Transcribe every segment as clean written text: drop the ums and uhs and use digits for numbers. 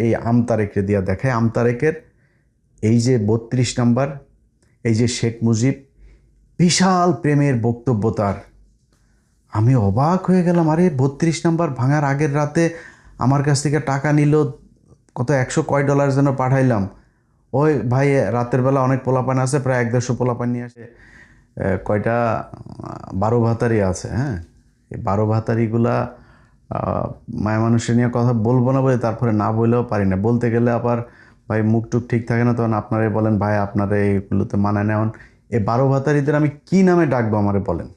এই আমতারেকরে দিয়া দেখায় আমতারেকের এই যে ৩২ নাম্বার, এই যে শেখ মুজিব, বিশাল প্রেমের বক্তব্য তার। আমি অবাক হয়ে গেলাম, আরে ৩২ নাম্বার ভাঙার আগের রাতে আমার কাছ থেকে টাকা নিল, কত 100 কয় ডলার যেন পাঠাইলাম। ওই ভাই রাতের বেলা অনেক পোলাপান আছে, প্রায় ১-১৫০ পোলাপান নিয়ে আসে, কয়টা 12 ভাতারি আছে। হ্যাঁ, এই 12 ভাতারিগুলা মায়া মানুষের নিয়ে কথা বলবো না বলে তারপরে না বললেও পারি না, বলতে গেলে আবার ভাই মুখ টুক ঠিক থাকে না, তখন আপনারাই বলেন ভাই আপনারা এইগুলোতে মানায় নেওয়ান। এই 12 ভাতারিদের আমি কি নামে ডাকবো আমারে বলেন?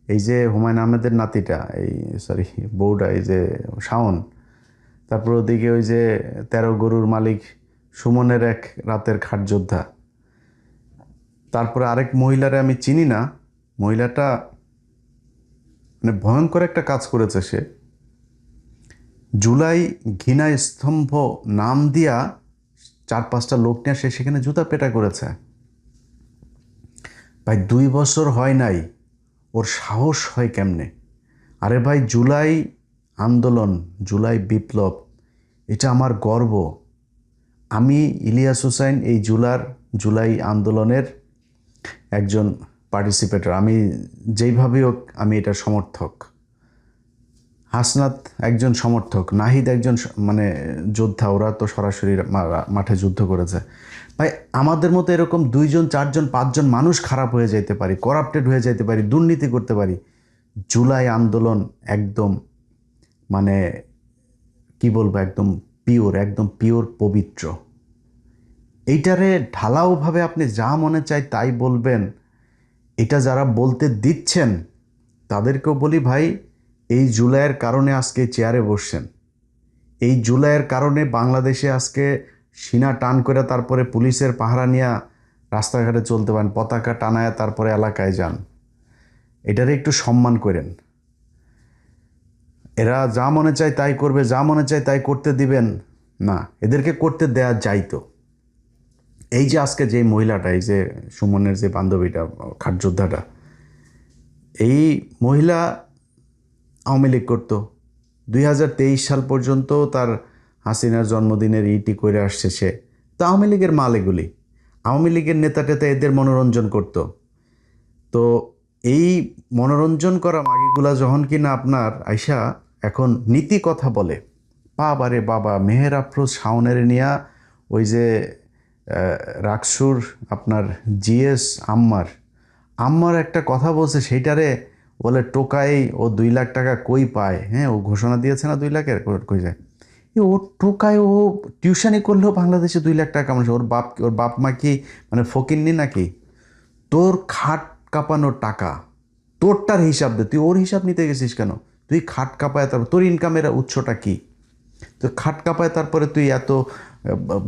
এই যে হুমায়ুন আহমেদের নাতিটা, এই সরি বউটা, এই যে শাওন, তারপর ওদিকে ওই যে 13 গরুর মালিক সুমনের এক রাতের খাট যোদ্ধা, তারপরে আরেক মহিলারে আমি চিনি না, মহিলাটা মানে ভয়ঙ্কর একটা কাজ করেছে। সে জুলাই ঘৃণা স্তম্ভ নাম দিয়া 4-5টা লোক নিয়ে সে সেখানে জুতা পেটা করেছে। ভাই 2 বছর হয় নাই, ওর সাহস হয় কেমনে? আরে ভাই জুলাই আন্দোলন, জুলাই বিপ্লব, এটা আমার গর্ব। আমি ইলিয়াস হোসাইন এই জুলাই আন্দোলনের একজন পার্টিসিপেটর, আমি যেইভাবেই হোক আমি এটার সমর্থক। হাসনাত একজন সমর্থক, নাহিদ একজন মানে যোদ্ধা, ওরা তো সরাসরি মাঠে যুদ্ধ করেছে। ভাই আমাদের মতো এরকম 2জন 4জন 5জন মানুষ খারাপ হয়ে যেতে পারি, করাপ্টেড হয়ে যেতে পারি, দুর্নীতি করতে পারি। জুলাই আন্দোলন একদম মানে কি বলবো, একদম পিওর পবিত্র। এইটারে ঢালাওভাবে আপনি যা মনে চায় তাই বলবেন, এটা যারা বলতে দিচ্ছেন তাদেরকেও বলি ভাই, এই জুলাইয়ের কারণে আজকে চেয়ারে বসছেন, এই জুলাইয়ের কারণে বাংলাদেশে আজকে সিনা টান করে তারপরে পুলিশের পাহারা নিয়ে রাস্তাঘাটে চলতে পারেন, পতাকা টানায় তারপরে এলাকায় যান। এটারে একটু সম্মান করেন। এরা যা মনে চায় তাই করবে, যা মনে চায় তাই করতে দিবেন না, এদেরকে করতে দেয়া যাইতো। এই যে আজকে যে মহিলাটা, এই যে সুমনের যে বান্ধবীটা, খাটযোদ্ধাটা, এই মহিলা আওয়ামী লীগ করতো 2023 সাল পর্যন্ত, তার হাসিনার জন্মদিনের ইটি করে আসছে সে। তো আওয়ামী লীগের মাল এগুলি, আওয়ামী লীগের নেতা টেতা এদের মনোরঞ্জন করত। তো এই মনোরঞ্জন করা মাগিগুলা যখন কিনা আপনার আইসা এখন নীতি কথা বলে, বাবারে বাবা, মেহের আফরোজ শাওনের নিয়া ওই যে রাকসুর আপনার জিএস আম্মার একটা কথা বলছে, সেইটারে বলে টোকাই ও 2 লাখ টাকা কই পায়। হ্যাঁ, ও ঘোষণা দিয়েছে না 2 লাখের, কই যায় ও টোকায়, ও টিউশনি করলেও বাংলাদেশে 2 লাখ টাকা কামাচ্ছে। ওর বাপ মা কি মানে ফকিন্নি নাকি? তোর খাট কাঁপানোর টাকা, তোরটার হিসাব দে, তুই ওর হিসাব নিতে গেছিস কেন? তুই খাট কাঁপায়, তারপর তোর ইনকামের উৎসটা কি? তো খাট কাঁপায় তারপরে তুই এত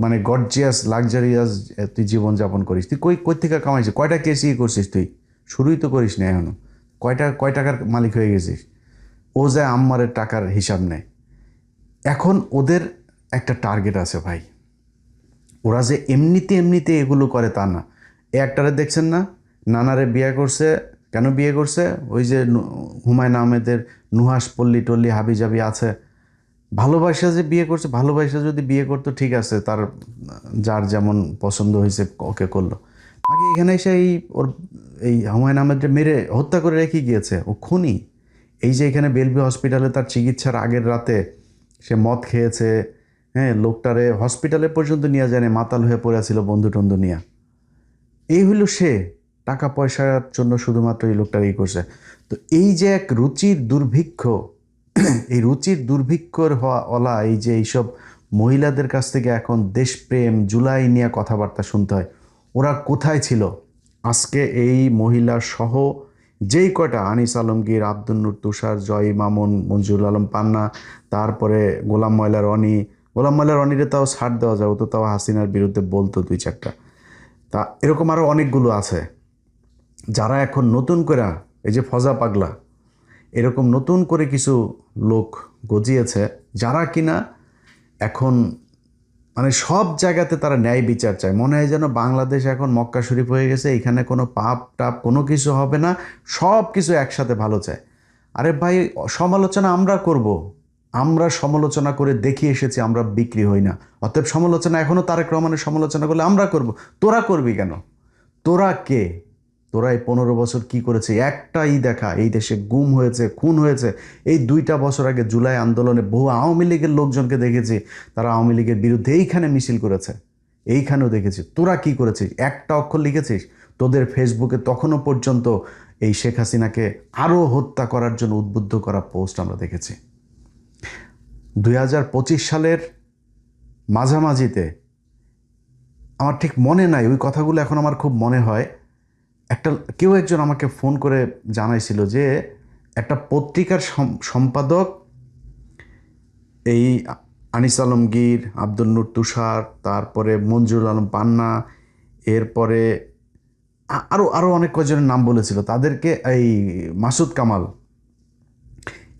মানে গর্জিয়াস লাক্সারিয়াস তুই জীবনযাপন করিস, তুই কই থেকে কামাইছিস? কয়টা কেসি করছিস তুই? শুরুই তো করিস না এখনো। কয় টাকার মালিক হয়ে গেছিস? ও যায় আম্মারের টাকার হিসাব নেয়। এখন ওদের একটা টার্গেট আছে ভাই, ওরা যে এমনিতে এগুলো করে তা না। এ একটারে দেখছেন না, নানারে বিয়ে করছে, কেন বিয়ে করছে? ওই যে হুমায়ুন আহমেদের নুহাস পল্লী টল্লি হাবিজাবি আছে, ভালোবাসা যে বিয়ে করছে। ভালোবাসা যদি বিয়ে করতো ঠিক আছে, তার যার যেমন পছন্দ হয়েছে ওকে করলো। আগে এখানে এসে এই হুমায়ুন আহমেদকে মেরে হত্যা করে রেখে গিয়েছে, ও খুনি। এই যে এখানে বেলভি হসপিটালে তার চিকিৎসার আগের রাতে সে মদ খেয়েছে, হ্যাঁ, লোকটারে হসপিটালে পর্যন্ত নিয়ে যায়নি, মাতাল হয়ে পড়েছিল বন্ধু টন্ধু নিয়ে। এই হইল সে টাকা পয়সার জন্য শুধুমাত্র এই লোকটার এই করছে। তো এই যে এক রুচির দুর্ভিক্ষ, এই রুচির দুর্ভিক্ষর হওয়া এই যে এইসব মহিলাদের কাছ থেকে এখন দেশপ্রেম জুলাই নিয়ে কথাবার্তা শুনতে হয়। ওরা কোথায় ছিল আজকে? এই মহিলা সহ যেই কয়টা, আনিস আলমগীর, আব্দুল নূর তুষার, জয় মামুন, মঞ্জুরুল আলম পান্না, তারপরে গোলাম ময়লা রনিরে তাও ছাড় দেওয়া যায়, ও তো তাও হাসিনার বিরুদ্ধে বলতো 2-4টা। তা এরকম আরও অনেকগুলো আছে যারা এখন নতুন করে, এই যে ফজা পাগলা, এরকম নতুন করে কিছু লোক গজিয়েছে, যারা কিনা এখন মানে সব জায়গাতে তারা ন্যায় বিচার চায়। মনে হয় যেন বাংলাদেশ এখন মক্কা শরীফ হয়ে গেছে, এখানে কোনো পাপ টাপ কোনো কিছু হবে না, সব কিছু একসাথে ভালো চায়। আরে ভাই, সমালোচনা আমরা করব, আমরা সমালোচনা করে দেখিয়ে এসেছি আমরা বিক্রি হই না। অতএব সমালোচনা এখনও তারেক রহমানের সমালোচনা করলে আমরা করব, তোরা করবি কেন? তোরা কে? তোরা এই 15 বছর কি করেছে একটাই দেখা, এই দেশে গুম হয়েছে, খুন হয়েছে। এই 2টা বছর আগে জুলাই আন্দোলনে বহু আওয়ামী লীগের লোকজনকে দেখেছি, তারা আওয়ামী লীগের বিরুদ্ধে এইখানে মিছিল করেছে, এইখানেও দেখেছি। তোরা কি করেছিস? একটা অক্ষর লিখেছিস? তোদের ফেসবুকে তখনও পর্যন্ত এই শেখ হাসিনাকে আরও হত্যা করার জন্য উদ্বুদ্ধ করা পোস্ট আমরা দেখেছি। 2025 সালের মাঝামাঝিতে, আমার ঠিক মনে নাই ওই কথাগুলো, এখন আমার খুব মনে হয়, কেউ একজন আমাকে ফোন করে জানাইছিল যে একটা পত্রিকার সম্পাদক এই আনিস আলমগীর, আব্দুল নূর তুষার, তারপরে মঞ্জুরুল আলম পান্না, এরপরে আরও আরও অনেক কয়জনের নাম বলেছিল, তাদেরকে এই মাসুদ কামাল,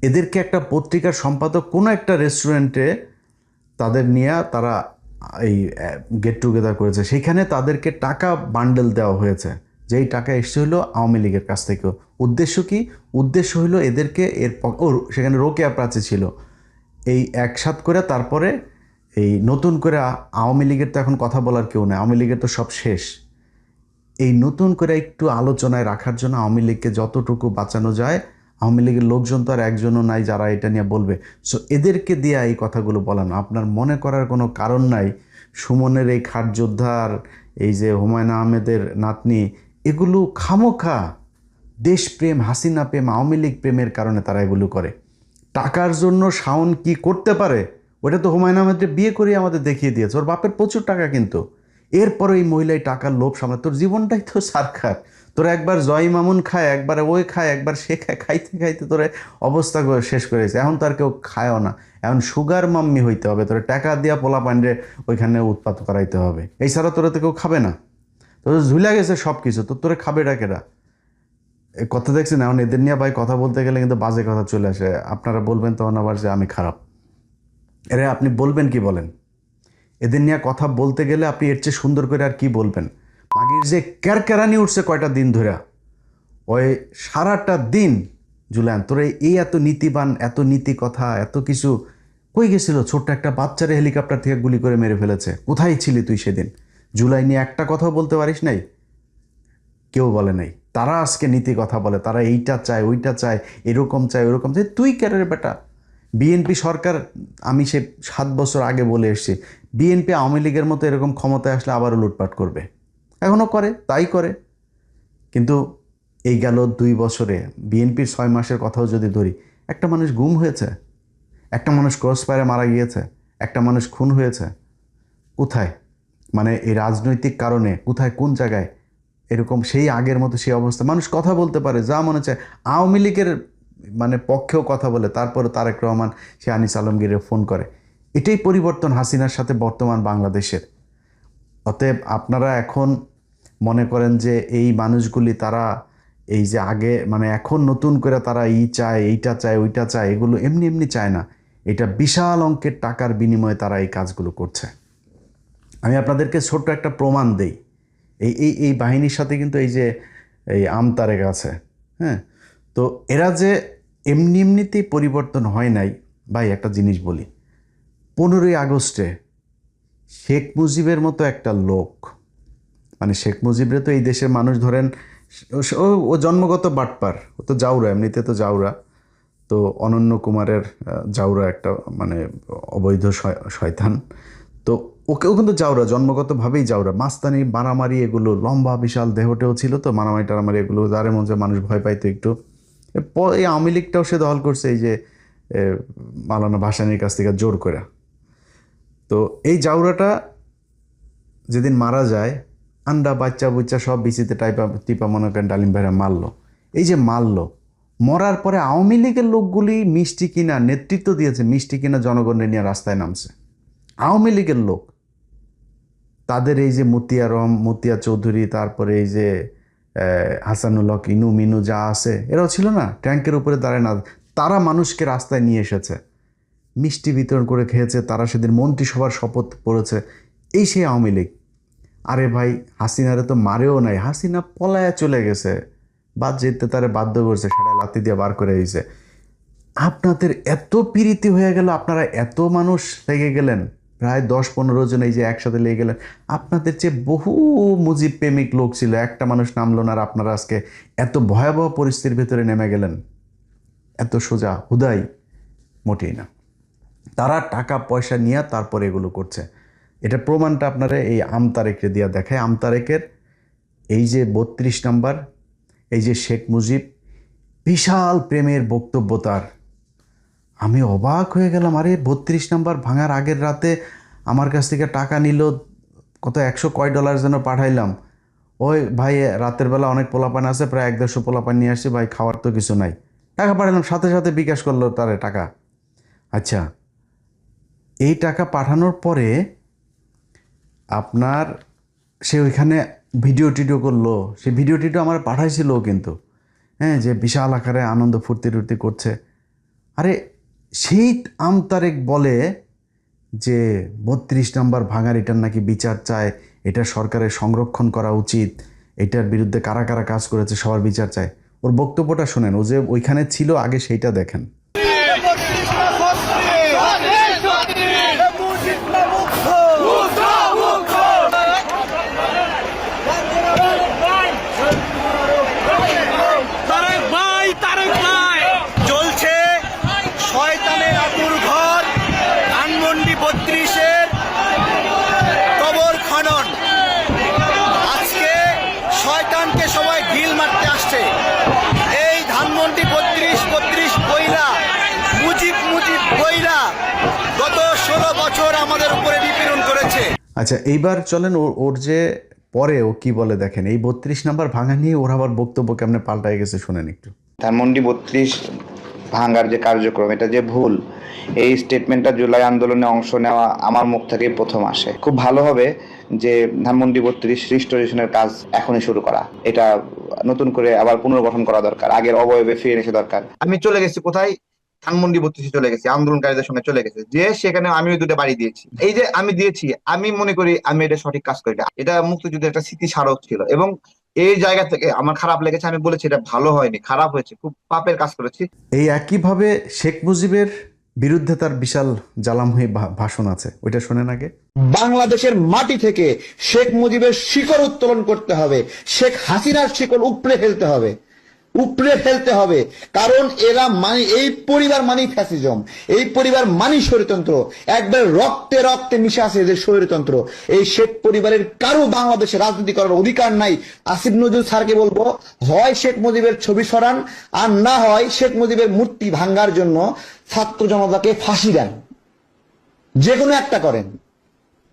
এদেরকে একটা পত্রিকার সম্পাদক কোনো একটা রেস্টুরেন্টে তাদের নিয়ে তারা এই গেট টুগেদার করেছে। সেখানে তাদেরকে টাকা বান্ডেল দেওয়া হয়েছে, যেই টাকা এসছে হলো আওয়ামী লীগের কাছ থেকেও। উদ্দেশ্য কি? উদ্দেশ্য হলো এদেরকে সেখানে রোকেয়া প্রাচী ছিল, এই একসাথ করে তারপরে এই নতুন করে আওয়ামী লীগের তো এখন কথা বলার কেউ নেই, আওয়ামী লীগের তো সব শেষ। এই নতুন করে একটু আলোচনায় রাখার জন্য আওয়ামী লীগকে যতটুকু বাঁচানো যায়, আওয়ামী লীগের লোকজন তো আর একজনও নাই যারা এটা নিয়ে বলবে। সো এদেরকে দিয়ে এই কথাগুলো বলানো, আপনার মনে করার কোনো কারণ নাই সুমনের এই খাট যোদ্ধার, এই যে হুমায়ুন আহমেদের নাতনি, এগুলো খামোখা দেশপ্রেম, হাসিনা প্রেম, আওয়ামী লীগ প্রেমের কারণে তারা এগুলো করে। টাকার জন্য শাওন কি করতে পারে ওটা তো হুমায়ুন আহমেদের বিয়ে করে আমাদের দেখিয়ে দিয়েছে। ওর বাপের প্রচুর টাকা, কিন্তু এরপরে এই মহিলাই টাকার লোভ সামনে। তোর জীবনটাই তো সারখার। তোরা একবার জয় মামুন খায়, একবারে ওই খায়, একবার সে খায়, খাইতে খাইতে তোরে অবস্থা শেষ করেছে। এখন তো আর কেউ খায়ও না, এখন সুগার মাম্মি হইতে হবে, তোরা টাকা দিয়া পোলা পান্ডে ওইখানে উৎপাত করাইতে হবে। এছাড়া তোরা তো কেউ খাবে না, তোর ঝুলে গেছে সব কিছু, তো তোরা খাবে ডাকেরা। কথা দেখছেন, এখন এদের নিয়ে ভাই কথা বলতে গেলে কিন্তু বাজে কথা চলে আসে। আপনারা বলবেন তখন আবার যে আমি খারাপ। এরে আপনি বলবেন কি বলেন? এদের নিয়ে কথা বলতে গেলে আপনি এর চেয়ে সুন্দর করে আর কি বলবেন? মাগির যে ক্যারকেরানি উঠছে কয়টা দিন ধরে, ওই সারাটা দিন জুলাইন তোরে এই এত নীতিবান, এত নীতি কথা, এত কিছু কই গেছিল? ছোট্ট একটা বাচ্চারে হেলিকপ্টার থেকে গুলি করে মেরে ফেলেছে। কোথায় ছিলি তুই সেদিন? জুলাই নিয়ে একটা কথাও বলতে পারিস নাই? কেউ বলে নাই। তারা আজকে নীতি কথা বলে, তারা এইটা চায়, ওইটা চায়, এরকম চায়, ওরকম চায়। তুই ক্যারের বেটা, বিএনপি সরকার, আমি সে 7 বছর আগে বলে এসেছি, বিএনপি আওয়ামী লীগের মতো এরকম ক্ষমতায় আসলে আবারও লুটপাট করবে। এখনও করে, তাই করে। কিন্তু এই গেল 2 বছরে বিএনপির 6 মাসের কথাও যদি ধরি, একটা মানুষ গুম হয়েছে, একটা মানুষ ক্রস ফায়ারে মারা গিয়েছে, একটা মানুষ খুন হয়েছে। কোথায়? মানে এই রাজনৈতিক কারণে কোথায়, কোন জায়গায় এরকম সেই আগের মতো সেই অবস্থা? মানুষ কথা বলতে পারে যা মনে চায়, আওয়ামী লীগের মানে পক্ষেও কথা বলে, তারপরে তারেক রহমান সে আনিস আলমগীরের ফোন করে। এটাই পরিবর্তন হাসিনার সাথে বর্তমান বাংলাদেশের। অতএব আপনারা এখন মনে করেন যে এই মানুষগুলি তারা এই যে আগে মানে এখন নতুন করে তারা চায়, এইটা চায়, ওইটা চায়, এগুলো এমনি এমনি চায় না। এটা বিশাল অঙ্কের টাকার বিনিময়ে তারা এই কাজগুলো করছে। আমি আপনাদেরকে ছোট্ট একটা প্রমাণ দেই। এই বাহিনীর সাথে কিন্তু এই যে এই আমতারেক আছে, হ্যাঁ, তো এরা যে এমনি এমনিতেই পরিবর্তন হয় নাই ভাই। একটা জিনিস বলি, 15ই আগস্টে শেখ মুজিবের মতো একটা লোক, মানে শেখ মুজিবরে তো এই দেশের মানুষ ধরেন ও জন্মগত বাটপার, ও তো জাউরা, এমনিতে তো জাউরা। তো অনন্য কুমারের জাউরা একটা মানে অবৈধ শয়তান। তো ওকেও কিন্তু জাউরা, জন্মগতভাবেই জাউরা, মাস্তানি, মারামারি, এগুলো লম্বা বিশাল দেহটেও ছিল, তো মারামারি টারামারি এগুলো যারে মধ্যে মানুষ ভয় পাইতো একটু। এই আওয়ামী লীগটাও সে দখল করছে এই যে মাওলানা ভাসানীর কাছ থেকে জোর করে। তো এই জাউরাটা যেদিন মারা যায়, আন্ডা বাচ্চা বুচ্চা সব বিচিতে টিপা মনে করেন ডালিম ভাইরা মারলো। এই যে মারলো, মরার পরে আওয়ামী লীগের লোকগুলি মিষ্টি কিনা নেতৃত্ব দিয়েছে, মিষ্টি কিনা জনগণের নিয়ে রাস্তায় নামছে। আওয়ামী লীগের লোক, তাদের এই যে মতিয়া চৌধুরী, তারপরে এই যে হাসানুল হক, ইনু মিনু যা আছে, এরাও ছিল না ট্যাঙ্কের উপরে দাঁড়ায় না, তারা মানুষকে রাস্তায় নিয়ে এসেছে, মিষ্টি বিতরণ করে খেয়েছে, তারা সেদিন মন্ত্রিসভার শপথ পড়েছে। এই সেই আওয়ামী লীগ। আরে ভাই, হাসিনারে তো মারেও নাই, হাসিনা পলায়া চলে গেছে, বাদ যেতে তারে বাধ্য করছে, সেটা লাথি দিয়ে বার করে দিয়েছে। আপনাদের এত পীড়িতি হয়ে গেল, আপনারা এত মানুষ লেগে গেলেন, প্রায় 10-15 জন এই যে একসাথে লেগে গেলেন। আপনাদের চেয়ে বহু মুজিব প্রেমিক লোক ছিল, একটা মানুষ নামলো না, আর আপনারা আজকে এত ভয়াবহ পরিস্থিতির ভেতরে নেমে গেলেন। এত সোজা হুদাই মোটেই না। তারা টাকা পয়সা নিয়ে তারপরে এগুলো করছে। এটা প্রমাণটা আপনারা এই আমতারেককে দিয়া দেখায়। আমতারেকের এই যে 32 নাম্বার, এই যে শেখ মুজিব, বিশাল প্রেমের বক্তব্য তার। আমি অবাক হয়ে গেলাম, আরে 32 নাম্বার ভাঙার আগের রাতে আমার কাছ থেকে টাকা নিল, কত $100 কয় যেন পাঠাইলাম। ওই ভাই রাতের বেলা অনেক পোলাপান আছে, প্রায় 150 পোলাপান নিয়ে আসছি ভাই, খাওয়ার তো কিছু নাই, টাকা পাঠালাম, সাথে সাথে বিকাশ করলো তারে টাকা। আচ্ছা, এই টাকা পাঠানোর পরে আপনার সে ওইখানে ভিডিও টিডিও করলো, সে ভিডিও টিডিও আমার পাঠাইছিল কিন্তু, হ্যাঁ, যে বিশাল আকারে আনন্দ ফুর্তি টুর্তি করছে। আরে সেই আমতারেক বলে যে 32 নাম্বার ভাঙার এটার নাকি বিচার চায়, এটা সরকারের সংরক্ষণ করা উচিত, এটার বিরুদ্ধে কারা কারা কাজ করেছে সবার বিচার চায়। ওর বক্তব্যটা শোনেন, ও যে ওইখানে ছিল আগে সেইটা দেখেন। চলছে শয়তানের আতুর ঘর ধানমন্ডি 32-এর কবর খনন। আজকে শয়তানকে সবাই ঢিল মারতে আসছে। এই ধানমন্ডি 32 বইরা মুজিব বইরা গত 16 বছর আমাদের উপরে নিপীড়ন করেছে। আচ্ছা, এইবার চলেন ওর যে পরে ও কি বলে দেখেন। এই 32 নাম্বার ভাঙা নিয়ে ওর আবার বক্তব্য কেমনে পাল্টায় গেছে শুনেন একটু। ধানমন্ডি 32 ভাঙার যে কার্যক্রম, এটা যে ভুল, এই স্টেটমেন্টটা জুলাই আন্দোলনে অংশ নেওয়া আমার মুখ থেকে প্রথম আসে। খুব ভালো হবে যে ধানমন্ডি 32 রিস্টোরেশনের কাজ এখনই শুরু করা, এটা নতুন করে আবার পুনর্গঠন করা দরকার, আগের অবয়বে ফিরে এসে দরকার। আমি চলে গেছি কোথায়, ধানমন্ডি 32 চলে গেছি, আন্দোলনকারীদের সঙ্গে চলে গেছে, যে সেখানে আমিও 2টা বাড়ি দিয়েছি। এই যে আমি দিয়েছি, আমি মনে করি আমি এটা সঠিক কাজ করি, এটা মুক্তিযুদ্ধের একটা স্মৃতি স্মারক ছিল, এবং এই জায়গা থেকে আমার খারাপ লেগেছে। আমি বলেছি এটা ভালো হয়নি, খারাপ হয়েছে, খুব পাপের কাজ করেছি। এই একইভাবে শেখ মুজিবের বিরুদ্ধে তার বিশাল জ্বালাময়ী ভাষণ আছে, ওইটা শোনেন আগে। বাংলাদেশের মাটি থেকে শেখ মুজিবের শিকড় উত্তোলন করতে হবে, শেখ হাসিনার শিকড় উপড়ে ফেলতে হবে, উপড়ে ফেলতে হবে। কারণ এরা এই পরিবার মানি ফ্যাসিজম, এই পরিবার মানি স্বৈরতন্ত্র, একবার রক্তে রক্তে মিশে আছে এদের স্বৈরতন্ত্র। এই শেখ পরিবারের কারো বাংলাদেশে রাজনীতি করার অধিকার নাই। আসিফ নজরুল স্যারকে বলবো, হয় শেখ মুজিবের ছবি সরান, আর না হয় শেখ মুজিবের মূর্তি ভাঙ্গার জন্য ছাত্র জনতাকে ফাঁসি দেন, যে কোনো একটা করেন,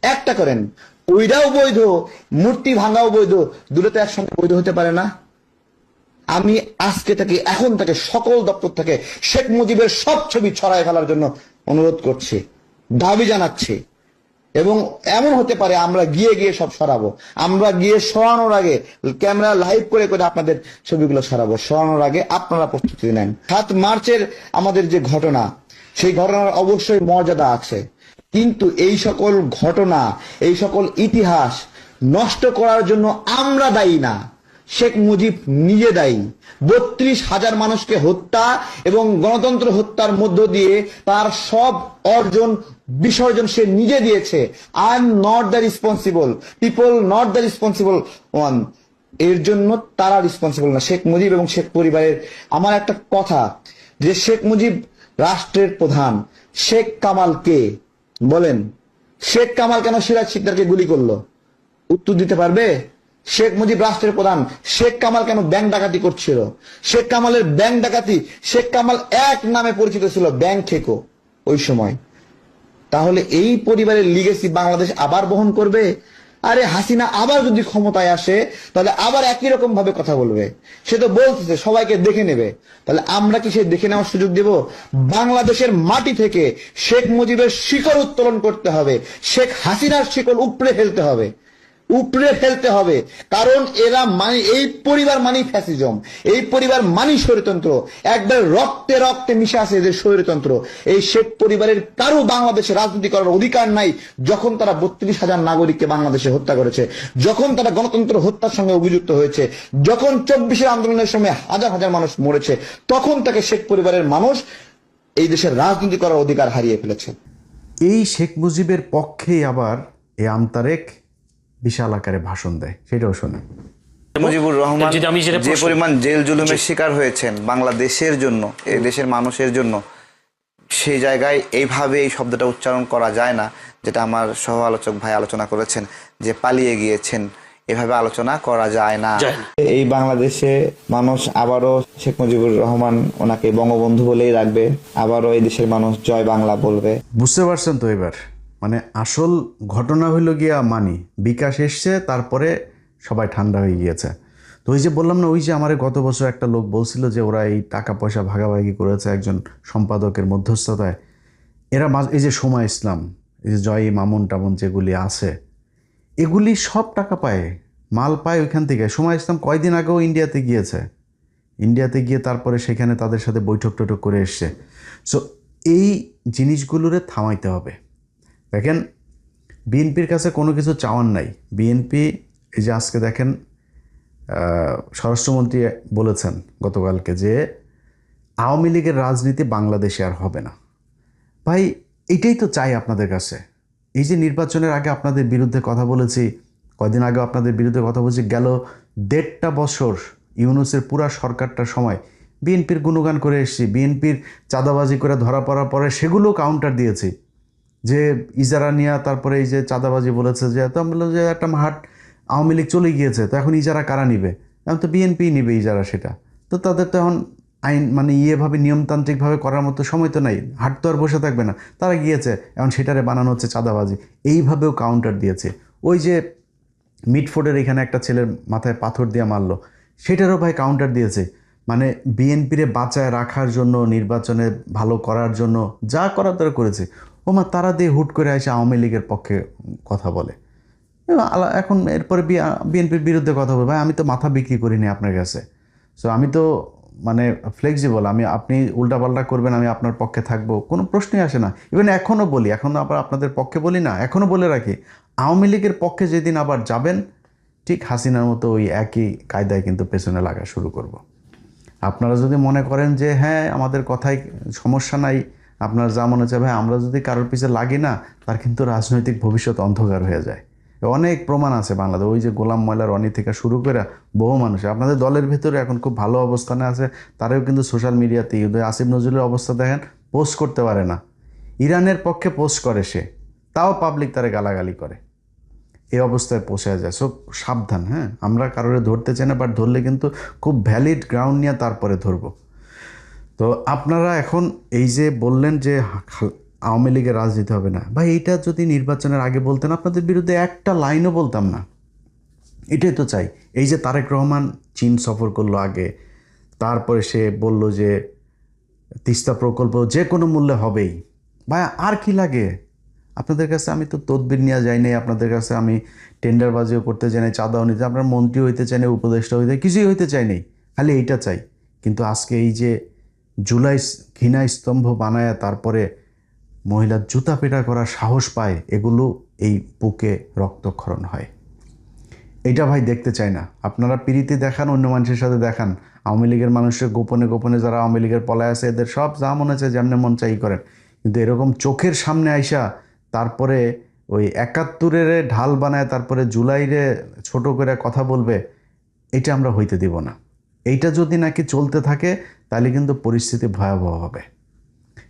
একটা করেন। ওইটাও বৈধ, মূর্তি ভাঙ্গাও বৈধ, দুটো তো একসঙ্গে বৈধ হতে পারে না। আমি আজকে থেকে, এখন থেকে সকল দপ্তর থেকে শেখ মুজিবের সব ছবি ছড়ায় ফেলার জন্য অনুরোধ করছি, দাবি জানাচ্ছি। এবং এমন হতে পারে আমরা গিয়ে সব সরাবো, আমরা গিয়ে সরানোর আগে ক্যামেরা লাইভ করে করে আপনাদের ছবিগুলো সরাবো। সরানোর আগে আপনারা প্রস্তুতি নেন। 7 মার্চের আমাদের যে ঘটনা, সেই ঘটনার অবশ্যই মর্যাদা আছে, কিন্তু এই সকল ঘটনা, এই সকল ইতিহাস নষ্ট করার জন্য আমরা দায়ী না, শেখ মুজিব নিজে দায়ী। 32,000 মানুষকে হত্যা এবং গণতন্ত্র হত্যার মধ্য দিয়ে তার সব অর্জন বিসর্জন সে নিজে দিয়েছে। I am not the responsible, people not the responsible one. এর জন্য তারা রেসপন্সিবল না, শেখ মুজিব এবং শেখ পরিবারের। আমার একটা কথা, যে শেখ মুজিব রাষ্ট্রের প্রধান, শেখ কামাল কে বলেন? শেখ কামাল কেন সিরাজ শিকদারকে গুলি করলো? উত্তর দিতে পারবে? শেখ মুজিব রাষ্ট্রের প্রধান, শেখ কামাল কেন ব্যাংক ডাকাতি করছিল? শেখ কামালের ব্যাংক ডাকাতি, শেখ কামাল এক নামে পরিচিত ছিল, ব্যাংক খেকো ওই সময়। তাহলে এই পরিবারের লিগেসি বাংলাদেশ আবার বহন করবে? আরে হাসিনা আবার যদি ক্ষমতায় আসে, তাহলে আবার একই রকম ভাবে কথা বলবে। সে তো বলতেছে সবাইকে দেখে নেবে, তাহলে আমরা কি সে দেখে নেওয়ার সুযোগ দেব? বাংলাদেশের মাটি থেকে শেখ মুজিবের শিকড় উত্তোলন করতে হবে, শেখ হাসিনার শিকড় উপড়ে ফেলতে হবে, উপড়ে ফেলতে হবে। কারণ এরা এই পরিবার মানি ফ্যাসিজম, এই পরিবার মানি স্বৈরতন্ত্র, একবার রক্তে রক্তে মিশে আছে এদের স্বৈরতন্ত্র। এই শেখ পরিবারের কারো বাংলাদেশে রাজনীতি করার অধিকার নাই। যখন তারা 32,000 নাগরিককে বাংলাদেশে হত্যা করেছে, যখন তারা গণতন্ত্র হত্যার সঙ্গে অভিযুক্ত হয়েছে, যখন 24 আন্দোলনের সময় হাজার হাজার মানুষ মরেছে, তখন তাকে শেখ পরিবারের মানুষ এই দেশের রাজনীতি করার অধিকার হারিয়ে ফেলেছে। এই শেখ মুজিবের পক্ষেই আবার এই আমতারেক বিশাল আকারে ভাষণ দেয়, সেটাও শোনেন। মুজিবুর রহমান যদি আমি যেটা যে প্রশ্ন- পরিমাণ জেল জুলুমের শিকার হয়েছেন বাংলাদেশের জন্য, এই দেশের মানুষের জন্য, সেই জায়গায় এইভাবে এই শব্দটা উচ্চারণ করা যায় না, যেটা আমার সহ আলোচক ভাই আলোচনা করেছেন যে পালিয়ে গিয়েছেন, এভাবে আলোচনা করা যায় না। যায় না। এই বাংলাদেশে মানুষ আবারও শেখ মুজিবুর রহমান ওনাকে বঙ্গবন্ধু বলেই রাখবে, আবারও এই দেশের মানুষ জয় বাংলা বলবে। বুঝতে পারছেন তো এবার? মানে আসল ঘটনা হইল গিয়া মানি বিকাশ এসছে, তারপরে সবাই ঠান্ডা হয়ে গিয়েছে। তো ওই যে বললাম না, ওই যে আমার গত বছর একটা লোক বলছিল যে ওরা এই টাকা পয়সা ভাগাভাগি করেছে একজন সম্পাদকের মধ্যস্থতায়। এরা এই যে সময় ইসলাম, এই যে জয় মামুন টামুন যেগুলি আছে, এগুলি সব টাকা পায়, মাল পায় ওইখান থেকে। সময় ইসলাম কয়দিন আগেও ইন্ডিয়াতে গিয়েছে, ইন্ডিয়াতে গিয়ে তারপরে সেখানে তাদের সাথে বৈঠক টৈঠক করে এসছে। সো এই জিনিসগুলোরে থামাইতে হবে। দেখেন, বিএনপির কাছে কোনো কিছু চাওয়ার নাই। বিএনপি এই যে আজকে দেখেন স্বরাষ্ট্রমন্ত্রী বলেছেন গতকালকে যে আওয়ামী লীগের রাজনীতি বাংলাদেশে আর হবে না। ভাই এটাই তো চাই আপনাদের কাছে। এই যে নির্বাচনের আগে আপনাদের বিরুদ্ধে কথা বলেছি, কয়দিন আগে আপনাদের বিরুদ্ধে কথা বলছি, গেল 1.5 বছর ইউনূসের পুরা সরকারটার সময় বিএনপির গুণগান করে এসেছি, বিএনপির চাঁদাবাজি করে ধরা পড়ার পরে সেগুলো কাউন্টার দিয়েছি যে ইজারা নিয়ে, তারপরে এই যে চাঁদাবাজি বলেছে যে, তো আমি বললাম যে একটা হাট আওয়ামী লীগ চলে গিয়েছে, তো এখন ইজারা কারা নিবে? এখন তো বিএনপি নিবে ইজারা, সেটা তো তাদের তো এখন আইন মানে ইয়েভাবে নিয়মতান্ত্রিকভাবে করার মতো সময় তো নাই, হাট তো আর বসে থাকবে না, তারা গিয়েছে, এখন সেটারে বানানো হচ্ছে চাঁদাবাজি। এইভাবেও কাউন্টার দিয়েছে। ওই যে মিটফোর্ডের এখানে একটা ছেলের মাথায় পাথর দিয়ে মারলো, সেটারও ভাই কাউন্টার দিয়েছে। মানে বিএনপিরে বাঁচায় রাখার জন্য, নির্বাচনে ভালো করার জন্য যা করার তারা করেছে। ওমা তারা দিয়ে হুট করে এসে আওয়ামী লীগের পক্ষে কথা বলে, এখন এরপরে বিএনপির বিরুদ্ধে কথা বলবে। ভাই আমি তো মাথা বিক্রি করিনি আপনার কাছে। সো আমি তো মানে ফ্লেক্সিবল, আপনি উল্টাপাল্টা করবেন আমি আপনার পক্ষে থাকবো, কোনো প্রশ্নই আসে না। ইভেন এখনও বলি, এখনও আবার আপনাদের পক্ষে বলি না, এখনও বলে রাখি, আওয়ামী লীগের পক্ষে যেদিন আবার যাবেন, ঠিক হাসিনার মতো ওই একই কায়দায় কিন্তু পেছনে লাগা শুরু করব। আপনারা যদি মনে করেন যে হ্যাঁ আমাদের কথায় সমস্যা নাই, আপনার যা মনে হচ্ছে, ভাই আমরা যদি কারোর পিছে লাগি না, তার কিন্তু রাজনৈতিক ভবিষ্যৎ অন্ধকার হয়ে যায়। অনেক প্রমাণ আছে বাংলাদেশ, ওই যে গোলাম ময়লার অনি থেকে শুরু করে বহু মানুষ আপনাদের দলের ভিতরে এখন খুব ভালো অবস্থানে আছে, তারাও কিন্তু সোশ্যাল মিডিয়াতে আসিফ নজরুলের অবস্থা দেখেন, পোস্ট করতে পারে না, ইরানের পক্ষে পোস্ট করে সে, তাও পাবলিক তারে গালাগালি করে, এই অবস্থায় পৌঁছে যায়। সো সাবধান, হ্যাঁ আমরা কারোরে ধরতে চাই না, বাট ধরলে কিন্তু খুব ভ্যালিড গ্রাউন্ড নিয়ে তারপরে ধরবো। তো আপনারা এখন এই যে বললেন যে আওয়ামী লীগের রাজনীতি হবে না, ভাই এইটা যদি নির্বাচনের আগে বলতেন আপনাদের বিরুদ্ধে একটা লাইনও বলতাম না। এটাই তো চাই। এই যে তারেক রহমান চীন সফর করলো আগে, তারপরে সে বলল যে তিস্তা প্রকল্প যে কোনো মূল্যে হবেই। ভাই আর কি লাগে আপনাদের কাছে? আমি তো তদবির নিয়ে যাই নাই আপনাদের কাছে, আমি টেন্ডারবাজিও করতে চাই নাই, চাঁদাও নিতে, আপনার মন্ত্রী হইতে চাই নাই, উপদেষ্টা হইতে, কিছুই হইতে চাই নাই, খালি এইটা চাই। কিন্তু আজকে এই যে জুলাই ঘৃণা স্তম্ভ বানায় তারপরে মহিলার জুতা পেটা করার সাহস পায়, এগুলো এই বুকে রক্তক্ষরণ হয়। এটা ভাই দেখতে চাই না। আপনারা প্রীতি দেখান, অন্য মানুষের সাথে দেখান, আওয়ামী লীগের মানুষের গোপনে গোপনে যারা আওয়ামী লীগের পলায় আছে এদের সব যা মনে আছে যেমনি মন চাই করেন, কিন্তু এরকম চোখের সামনে আইসা তারপরে ওই 71-এর ঢাল বানায় তারপরে জুলাইরে ছোট করে কথা বলবে, এটা আমরা হইতে দিব না। এইটা যদি নাকি চলতে থাকে তাহলে কিন্তু পরিস্থিতি ভয়াবহ হবে।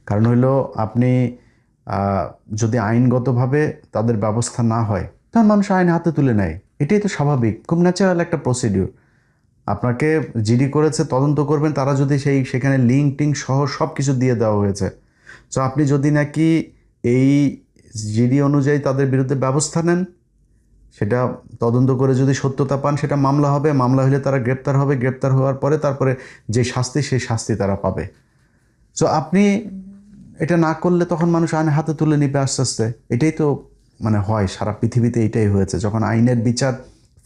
কারণ হইলো আপনি যদি আইনগতভাবে তাদের ব্যবস্থা না হয়, তখন মানুষ আইন হাতে তুলে নেয়, এটাই তো স্বাভাবিক, খুব ন্যাচারাল একটা প্রসিডিউর। আপনাকে জিডি করেছে, তদন্ত করবেন, তারা যদি সেখানে লিঙ্ক টিঙ্ক সহ সব কিছু দিয়ে দেওয়া হয়েছে। সো আপনি যদি নাকি এই জিডি অনুযায়ী তাদের বিরুদ্ধে ব্যবস্থা নেন, সেটা তদন্ত করে যদি সত্যতা পান, সেটা মামলা হবে, মামলা হলে তারা গ্রেপ্তার হবে, গ্রেপ্তার হওয়ার পরে তারপরে যে শাস্তি সেই শাস্তি তারা পাবে। সো আপনি এটা না করলে তখন মানুষ আইন হাতে তুলে নিবে আস্তে আস্তে। এটাই তো মানে হয় সারা পৃথিবীতে, এইটাই হয়েছে। যখন আইনের বিচার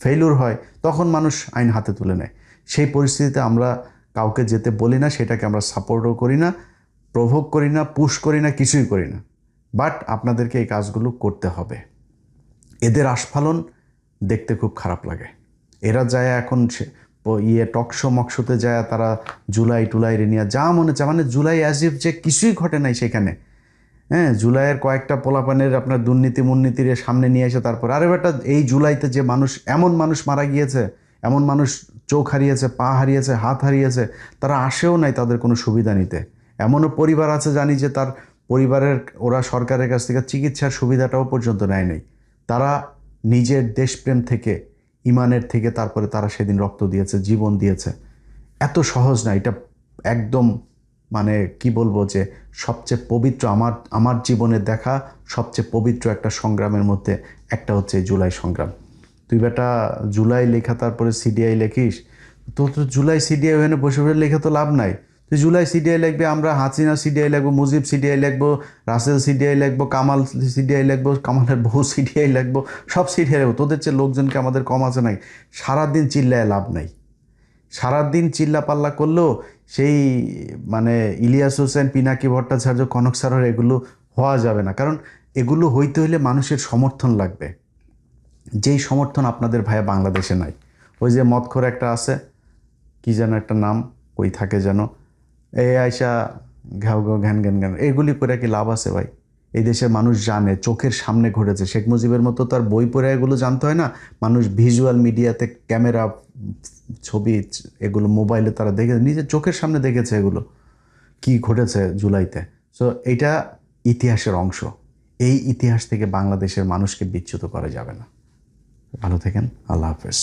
ফেইলুর হয় তখন মানুষ আইন হাতে তুলে নেয়। সেই পরিস্থিতিতে আমরা কাউকে যেতে বলি না, সেটাকে আমরা সাপোর্টও করি না, প্রভোগ করি না, পুশ করি না, কিছুই করি না। বাট আপনাদেরকে এই কাজগুলো করতে হবে। এদের আস্ফালন দেখতে খুব খারাপ লাগে। এরা যায় এখন টকশো মকশোতে যায় তারা জুলাই টুলাই রেনিয়া যা মনে চায়, মানে জুলাই অ্যাজিভ যে কিছুই ঘটে নাই সেখানে। হ্যাঁ, জুলাইয়ের কয়েকটা পোলাপানের আপনার দুর্নীতি মুর্নীতির সামনে নিয়ে এসে তারপর আরে বেটা এই জুলাইতে যে এমন মানুষ মারা গিয়েছে, এমন মানুষ চোখ হারিয়েছে, পা হারিয়েছে, হাত হারিয়েছে, তারা আসেও নাই তাদের কোনো সুবিধা নিতে। এমনও পরিবার আছে জানি যে তার পরিবারের ওরা সরকারের কাছ থেকে চিকিৎসার সুবিধাটাও পর্যন্ত নেয় নাই। তারা নিজের দেশপ্রেম থেকে, ইমানের থেকে তারপরে তারা সেদিন রক্ত দিয়েছে, জীবন দিয়েছে। এত সহজ না এটা, একদম মানে কি বলবো যে সবচেয়ে পবিত্র আমার জীবনে দেখা সবচেয়ে পবিত্র একটা সংগ্রামের মধ্যে একটা হচ্ছে এই জুলাই সংগ্রাম। তুই বেটা জুলাই লেখা তারপরে সিডিআই লেখিস, তো জুলাই সিডিআই ওখানে বসে বসে লেখা তো লাভ নাই। তুই জুলাই সিডিআই লিখবে, আমরা হাসিনা সিডিআই লিখবো, মুজিব সিডিআই লিখবো, রাসেল সিডিআই লিখবো, কামাল সিডিআই লিখবো, কামালের বউ সিডিআই লিখবো, সব সিডিআই লিখবো। তোদের চেয়ে লোকজনকে আমাদের কম আছে নাই? সারাদিন চিল্লায় লাভ নাই। সারাদিন চিল্লা পাল্লা করলেও সেই মানে ইলিয়াস হোসেন, পিনাকি ভট্টাচার্য, কনক সারর এগুলো হওয়া যাবে না। কারণ এগুলো হইতে হলে মানুষের সমর্থন লাগবে, যেই সমর্থন আপনাদের ভাইয়া বাংলাদেশে নাই। ওই যে মদখোর একটা আছে, কি যেন একটা নাম, ওই থাকে যেন, এই আয়সা ঘাও ঘাও ঘ্যান ঘ্যান ঘ্যান, এগুলি করে কি লাভ আছে ভাই? এই দেশের মানুষ জানে, চোখের সামনে ঘটেছে। শেখ মুজিবের মতো তার বই পড়ে এগুলো জানতে হয় না। মানুষ ভিজুয়াল মিডিয়াতে, ক্যামেরা, ছবি, এগুলো মোবাইলে তারা দেখে, নিজের চোখের সামনে দেখেছে এগুলো কি ঘটেছে জুলাইতে। সো এটা ইতিহাসের অংশ। এই ইতিহাস থেকে বাংলাদেশের মানুষকে বিচ্যুত করা যাবে না। ভালো থাকেন, আল্লাহ হাফেজ।